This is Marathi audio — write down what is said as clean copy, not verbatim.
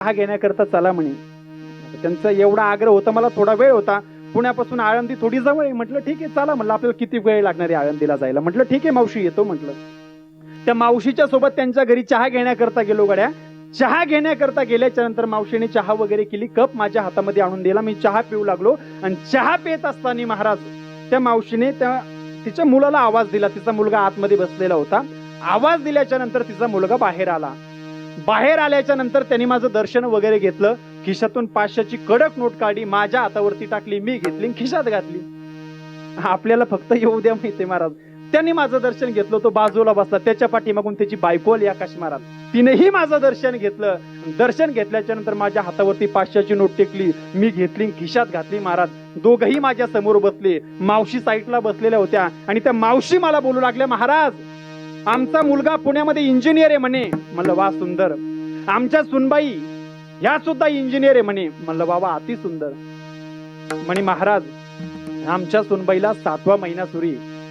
चहा घेण्याकरता चला म्हणे. त्यांचा एवढा आग्रह होता, मला थोडा वेळ होता, पुण्यापासून आळंदी थोडी जवळ आहे. म्हटलं ठीक आहे चला, म्हणलं आपल्याला किती वेळ लागणार आहे आळंदीला जायला. म्हटलं ठीक आहे मावशी येतो म्हटलं. त्या मावशीच्या सोबत त्यांच्या घरी चहा घेण्याकरता गेलो गड्या. चहा घेण्याकरता गेल्याच्या नंतर मावशीने चहा वगैरे केली, कप माझ्या हातामध्ये आणून दिला. मी चहा पिऊ लागलो आणि चहा पित असताना महाराज त्या मावशीने तिच्या मुलाला आवाज दिला. तिचा मुलगा आतमध्ये बसलेला होता. आवाज दिल्याच्या नंतर तिचा मुलगा बाहेर आला. बाहेर आल्याच्या नंतर त्यांनी माझं दर्शन वगैरे घेतलं. खिशातून 500ची कडक नोट काढली, माझ्या हातावरती टाकली, मी घेतली खिशात घातली. आपल्याला फक्त येऊ द्या माहिती महाराज. त्यांनी माझं दर्शन घेतलं. तो बाजूला बसला, त्याच्या पाठीमागून त्याची बायको आली आकाश महाराज. तिनेही माझं दर्शन घेतलं. दर्शन घेतल्याच्या नंतर माझ्या हातावरती 500ची नोट टेकली, मी घेतली खिशात घातली महाराज. दोघही माझ्या समोर बसले. मावशी साईडला बसलेल्या होत्या आणि त्या मावशी मला बोलू लागल्या, महाराज आमचा मुलगा पुण्यामध्ये इंजिनियर आहे म्हणे. म्हणलं वा सुंदर. आमच्या सुनबाई ह्या सुद्धा इंजिनियर आहे म्हणे. म्हणलं बाबा अति सुंदर. म्हणे महाराज आमच्या सुनबाईला 7वा महिना सुरू आहे.